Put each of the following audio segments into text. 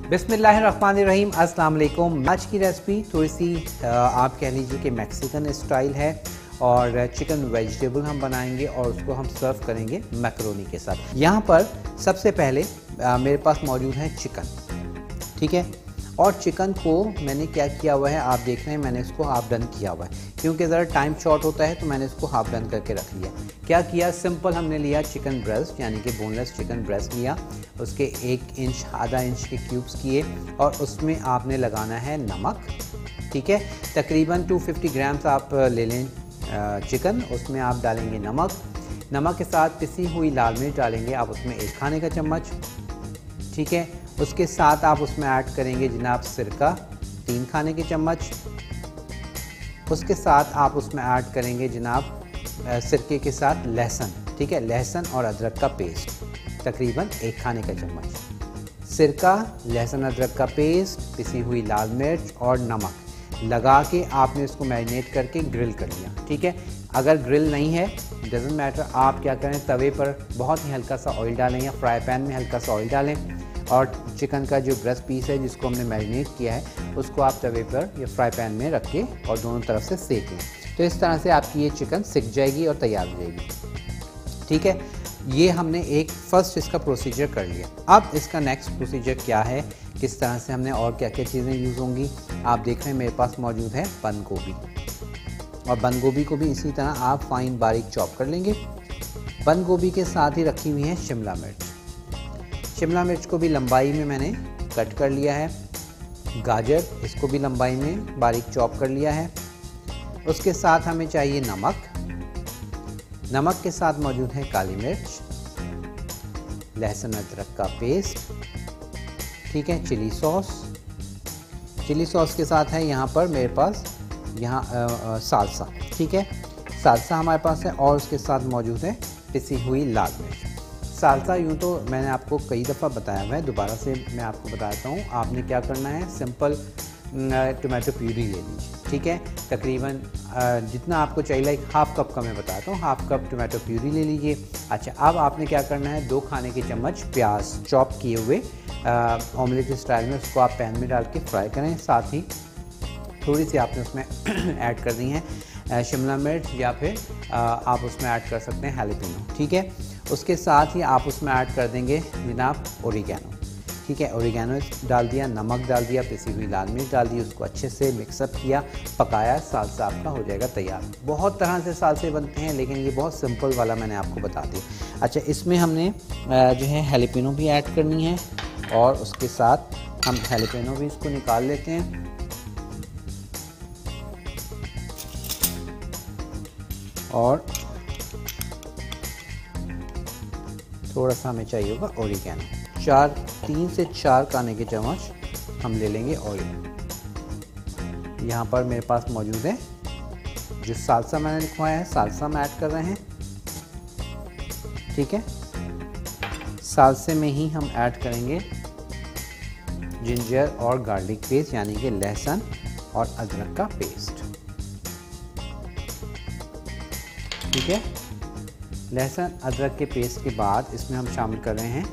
बिस्मिल्लाहिर्रहमानिर्रहीम, अस्सलाम वालेकुम। आज की रेसिपी थोड़ी सी आप कह लीजिए कि मैक्सिकन स्टाइल है और चिकन वेजिटेबल हम बनाएंगे और उसको हम सर्व करेंगे मैकरोनी के साथ। यहाँ पर सबसे पहले मेरे पास मौजूद है चिकन, ठीक है। और चिकन को मैंने क्या किया हुआ है, आप देख रहे हैं मैंने इसको हाफ डन किया हुआ है क्योंकि ज़रा टाइम शॉर्ट होता है, तो मैंने इसको हाफ डन करके रख लिया। क्या किया, सिंपल हमने लिया चिकन ब्रेस्ट यानी कि बोनलेस चिकन ब्रेस्ट लिया, उसके 1 इंच आधा इंच के क्यूब्स किए और उसमें आपने लगाना है नमक, ठीक है। तकरीबन 250 ग्राम्स आप ले लें चिकन, उसमें आप डालेंगे नमक के साथ पिसी हुई लाल मिर्च डालेंगे आप उसमें 1 खाने का चम्मच, ठीक है। उसके साथ आप उसमें ऐड करेंगे जनाब सिरका 3 खाने के चम्मच। उसके साथ आप उसमें ऐड करेंगे जनाब सिरके के साथ लहसुन, ठीक है, लहसुन और अदरक का पेस्ट तकरीबन 1 खाने का चम्मच। सिरका, लहसुन अदरक का पेस्ट, पिसी हुई लाल मिर्च और नमक लगा के आपने इसको मैरिनेट करके ग्रिल कर लिया, ठीक है। अगर ग्रिल नहीं है डज़ंट मैटर, आप क्या करें तवे पर बहुत ही हल्का सा ऑयल डालें या फ्राई पैन में हल्का सा ऑयल डालें और चिकन का जो ब्रेस्ट पीस है जिसको हमने मैरिनेट किया है उसको आप तवे पर या फ्राई पैन में रख के और दोनों तरफ से सेक लें। तो इस तरह से आपकी ये चिकन सिक जाएगी और तैयार हो जाएगी, ठीक है। ये हमने एक फर्स्ट इसका प्रोसीजर कर लिया। अब इसका नेक्स्ट प्रोसीजर क्या है, किस तरह से हमने और क्या क्या चीज़ें यूज़ होंगी, आप देख रहे हैं मेरे पास मौजूद है बंद गोभी, और बंद गोभी को भी इसी तरह आप फाइन बारीक चॉप कर लेंगे। बंद गोभी के साथ ही रखी हुई है शिमला मिर्च, शिमला मिर्च को भी लंबाई में मैंने कट कर लिया है। गाजर, इसको भी लंबाई में बारीक चॉप कर लिया है। उसके साथ हमें चाहिए नमक के साथ मौजूद है काली मिर्च, लहसुन अदरक का पेस्ट, ठीक है। चिली सॉस के साथ है यहाँ पर मेरे पास सालसा, ठीक है, सालसा हमारे पास है। और उसके साथ मौजूद है पिसी हुई लाल मिर्च। सालसा यूँ तो मैंने आपको कई दफ़ा बताया हुआ है, दोबारा से मैं आपको बताता हूँ। आपने क्या करना है, सिंपल टोमेटो प्यूरी ले लीजिए, ठीक है। तकरीबन जितना आपको चाहिए, लाइक हाफ कप का मैं बताता हूँ, हाफ कप टोमेटो प्यूरी ले लीजिए। अच्छा, अब आपने क्या करना है, 2 खाने के चम्मच प्याज चॉप किए हुए ऑमलेट स्टाइल में उसको आप पैन में डाल के फ्राई करें। साथ ही थोड़ी सी आपने उसमें ऐड कर दी है शिमला मिर्च या फिर आप उसमें ऐड कर सकते हैं हैलेपिनो, ठीक है। उसके साथ ही आप उसमें ऐड कर देंगे जनाब ओरिगैनो, ठीक है। ओरिगैनो डाल दिया, नमक डाल दिया, पिसी हुई लाल मिर्च डाल दी, उसको अच्छे से मिक्सअप किया, पकाया, सालसा आपका हो जाएगा तैयार। बहुत तरह से सालसे बनते हैं लेकिन ये बहुत सिंपल वाला मैंने आपको बता दिया। अच्छा, इसमें हमने जो है हैलेपिनो भी ऐड करनी है और उसके साथ हम हैलेपिनो भी इसको निकाल लेते हैं और थोड़ा सा हमें चाहिए होगा ओरिगैनो। 3 से 4 खाने के चम्मच हम ले लेंगे ऑयल। यहाँ पर मेरे पास मौजूद है जो सालसा मैंने लिखवाया है, सालसा में ऐड कर रहे हैं, ठीक है। सालसे में ही हम ऐड करेंगे जिंजर और गार्लिक पेस्ट यानी कि लहसुन और अदरक का पेस्ट, ठीक है। लहसुन अदरक के पेस्ट के बाद इसमें हम शामिल कर रहे हैं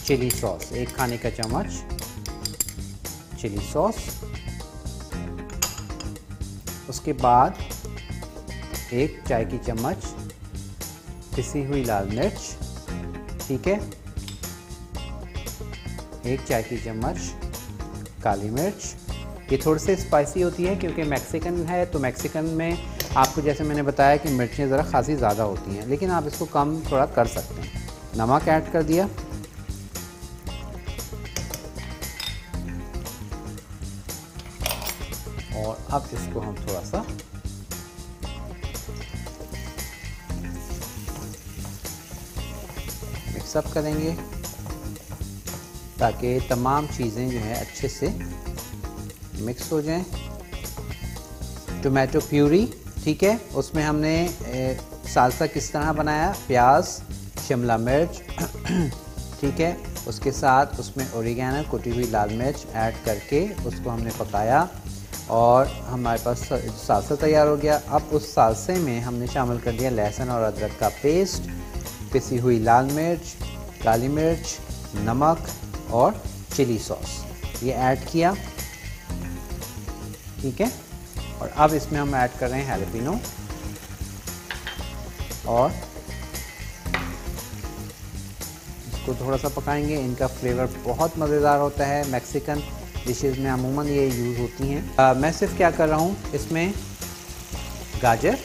चिली सॉस, 1 खाने का चम्मच चिली सॉस। उसके बाद 1 चाय की चम्मच पिसी हुई लाल मिर्च, ठीक है। 1 चाय की चम्मच काली मिर्च। ये थोड़ी सी स्पाइसी होती है क्योंकि मैक्सिकन है, तो मैक्सिकन में आपको जैसे मैंने बताया कि मिर्चें ज़रा खासी ज़्यादा होती हैं, लेकिन आप इसको कम थोड़ा कर सकते हैं। नमक ऐड कर दिया और अब इसको हम थोड़ा सा मिक्सअप करेंगे ताकि तमाम चीज़ें जो हैं अच्छे से मिक्स हो जाएं। टोमेटो प्यूरी, ठीक है, उसमें हमने सालसा किस तरह बनाया, प्याज, शिमला मिर्च, ठीक है, उसके साथ उसमें ओरिगैनो कुटी हुई लाल मिर्च ऐड करके उसको हमने पकाया और हमारे पास सालसा तैयार हो गया। अब उस सालसे में हमने शामिल कर दिया लहसुन और अदरक का पेस्ट, पिसी हुई लाल मिर्च, काली मिर्च, नमक, और चिली सॉस ये ऐड किया, ठीक है। और अब इसमें हम ऐड कर रहे हैं हैलापिनो और इसको थोड़ा सा पकाएंगे। इनका फ्लेवर बहुत मज़ेदार होता है, मैक्सिकन डिशेज़ में अमूमन ये यूज़ होती हैं। मैं सिर्फ क्या कर रहा हूँ, इसमें गाजर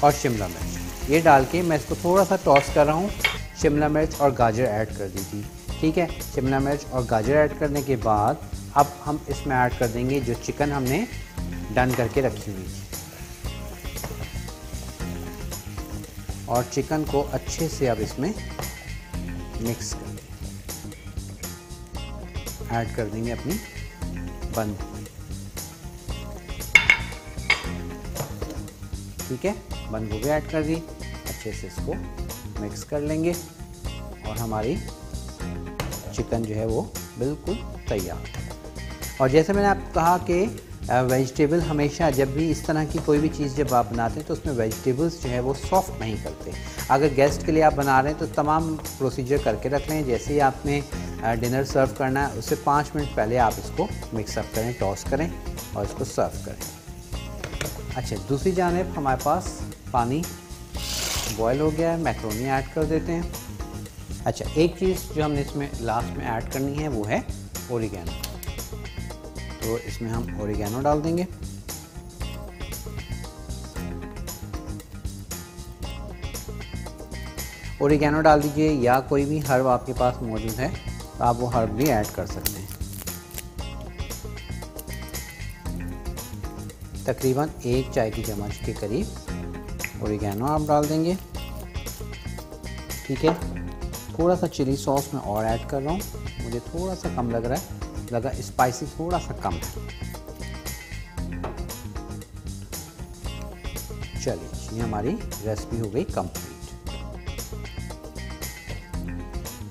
और शिमला मिर्च ये डाल के मैं इसको थोड़ा सा टॉस कर रहा हूँ। शिमला मिर्च और गाजर ऐड कर दी थी, ठीक है। शिमला मिर्च और गाजर ऐड करने के बाद अब हम इसमें ऐड कर देंगे जो चिकन हमने डन करके रखी हुई थी, और चिकन को अच्छे से अब इसमें मिक्स करके ऐड कर देंगे अपनी बंद, ठीक है। बंद गोभी ऐड कर दी, अच्छे से इसको मिक्स कर लेंगे और हमारी चिकन जो है वो बिल्कुल तैयार। और जैसे मैंने आपको कहा कि वेजिटेबल हमेशा जब भी इस तरह की कोई भी चीज़ जब आप बनाते हैं तो उसमें वेजिटेबल्स जो है वो सॉफ्ट नहीं करते। अगर गेस्ट के लिए आप बना रहे हैं तो तमाम प्रोसीजर करके रख लें। जैसे ही आपने डिनर सर्व करना है उससे 5 मिनट पहले आप इसको मिक्सअप करें, टॉस करें और इसको सर्व करें। अच्छा, दूसरी जानिब हमारे पास पानी बॉयल हो गया है, मैक्रोनी ऐड कर देते हैं। अच्छा, एक चीज़ जो हमने इसमें लास्ट में ऐड करनी है वो है ओरिगेनो, तो इसमें हम ओरिगेनो डाल देंगे। ओरिगेनो डाल दीजिए, या कोई भी हर्ब आपके पास मौजूद है तो आप वो हर्ब भी ऐड कर सकते हैं। तकरीबन 1 चाय की चम्मच के करीब ओरिगेनो आप डाल देंगे, ठीक है। थोड़ा सा चिली सॉस मैं और ऐड कर रहा हूँ, मुझे थोड़ा सा कम लग रहा है, लगा स्पाइसी थोड़ा सा कम है। चलिए, ये हमारी रेसिपी हो गई कंप्लीट।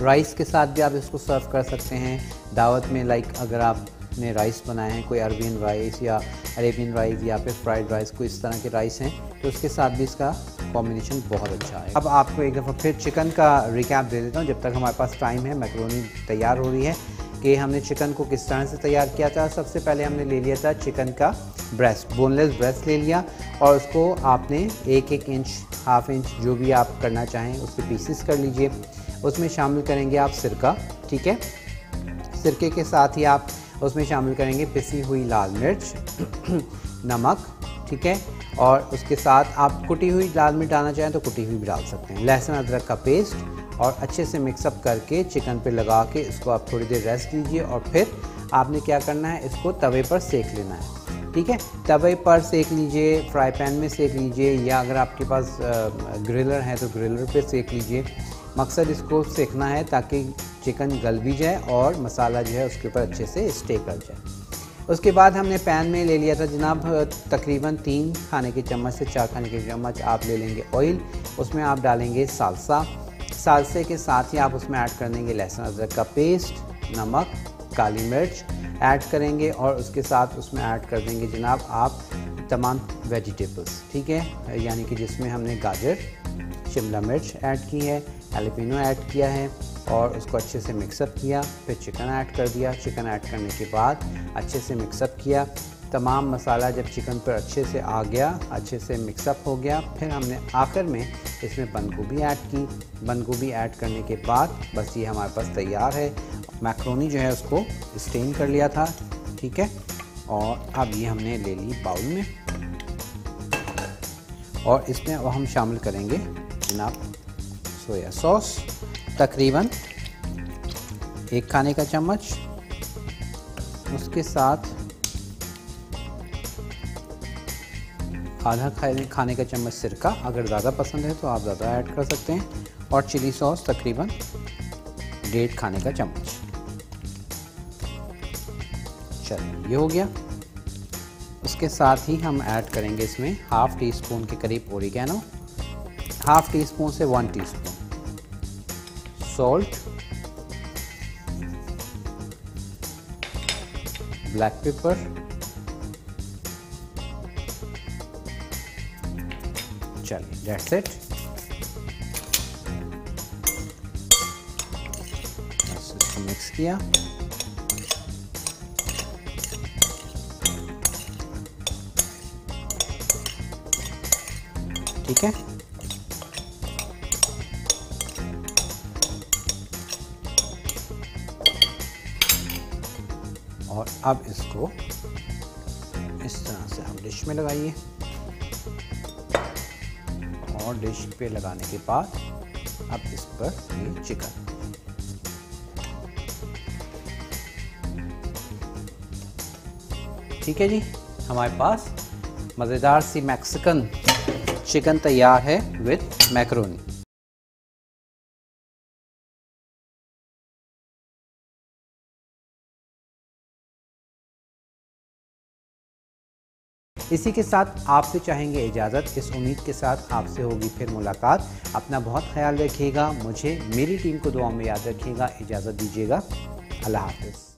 राइस के साथ भी आप इसको सर्व कर सकते हैं दावत में। लाइक अगर आपने राइस बनाए हैं, कोई अरबियन राइस या अरेबियन राइस या फिर फ्राइड राइस, कोई इस तरह के राइस हैं, तो उसके साथ भी इसका कॉम्बिनेशन बहुत अच्छा है। अब आपको एक दफ़ा फिर चिकन का रिकैप दे देता हूँ जब तक हमारे पास टाइम है। मैक्रोनी तैयार हो रही है कि हमने चिकन को किस तरह से तैयार किया था। सबसे पहले हमने ले लिया था चिकन का ब्रेस्ट, बोनलेस ब्रेस्ट ले लिया और उसको आपने 1-1 इंच, हाफ इंच, जो भी आप करना चाहें उसके पीसेस कर लीजिए। उसमें शामिल करेंगे आप सिरका, ठीक है। सिरके के साथ ही आप उसमें शामिल करेंगे पिसी हुई लाल मिर्च, नमक, ठीक है। और उसके साथ आप कुटी हुई लाल मिर्च डालना चाहें तो कुटी हुई भी डाल सकते हैं। लहसुन अदरक का पेस्ट और अच्छे से मिक्सअप करके चिकन पे लगा के इसको आप थोड़ी देर रेस्ट दीजिए और फिर आपने क्या करना है, इसको तवे पर सेक लेना है, ठीक है। तवे पर सेक लीजिए, फ्राई पैन में सेक लीजिए, या अगर आपके पास ग्रिलर है तो ग्रिलर पे सेक लीजिए। मकसद इसको सेकना है ताकि चिकन गल भी जाए और मसाला जो है उसके ऊपर अच्छे से स्टे कर जाए। उसके बाद हमने पैन में ले लिया था जनाब तकरीबन 3 खाने के चम्मच से 4 खाने के चम्मच आप ले लेंगे ऑयल। उसमें आप डालेंगे सालसा, सालसे के साथ ही आप उसमें ऐड कर देंगे लहसुन अदरक का पेस्ट, नमक, काली मिर्च ऐड करेंगे और उसके साथ उसमें ऐड कर देंगे जनाब आप तमाम वेजिटेबल्स, ठीक है। यानी कि जिसमें हमने गाजर, शिमला मिर्च ऐड की है, हैलापिनो ऐड किया है और उसको अच्छे से मिक्सअप किया। फिर चिकन ऐड कर दिया। चिकन ऐड करने के बाद अच्छे से मिक्सअप किया। तमाम मसाला जब चिकन पर अच्छे से आ गया, अच्छे से मिक्सअप हो गया, फिर हमने आखिर में इसमें बंद गोभी ऐड की। बंद गोभी ऐड करने के बाद बस ये हमारे पास तैयार है। मैक्रोनी जो है उसको स्टेन कर लिया था, ठीक है। और अब ये हमने ले ली बाउल में और इसमें हम शामिल करेंगे जनाब सोया सॉस, तकरीबन 1 खाने का चम्मच। उसके साथ आधा खाने का चम्मच सिरका, अगर ज़्यादा पसंद है तो आप ज़्यादा ऐड कर सकते हैं। और चिली सॉस तकरीबन 1.5 खाने का चम्मच। चलिए, ये हो गया। उसके साथ ही हम ऐड करेंगे इसमें हाफ़ टी स्पून के करीब ओरिगेनो, हाफ़ टी स्पून से 1 टीस्पून सॉल्ट, ब्लैक पेपर, चलिए दैट्स इट। इसको मिक्स किया। ठीक है। और अब इसको इस तरह से हम डिश में लगाइए और डिश पे लगाने के बाद अब इस पर ये चिकन, ठीक है जी। हमारे पास मज़ेदार सी मैक्सिकन चिकन तैयार है विद मैकरोनी। इसी के साथ आपसे चाहेंगे इजाज़त। इस उम्मीद के साथ आपसे होगी फिर मुलाकात। अपना बहुत ख्याल रखिएगा। मुझे मेरी टीम को दुआ में याद रखिएगा। इजाज़त दीजिएगा। अल्लाह हाफ़िज़।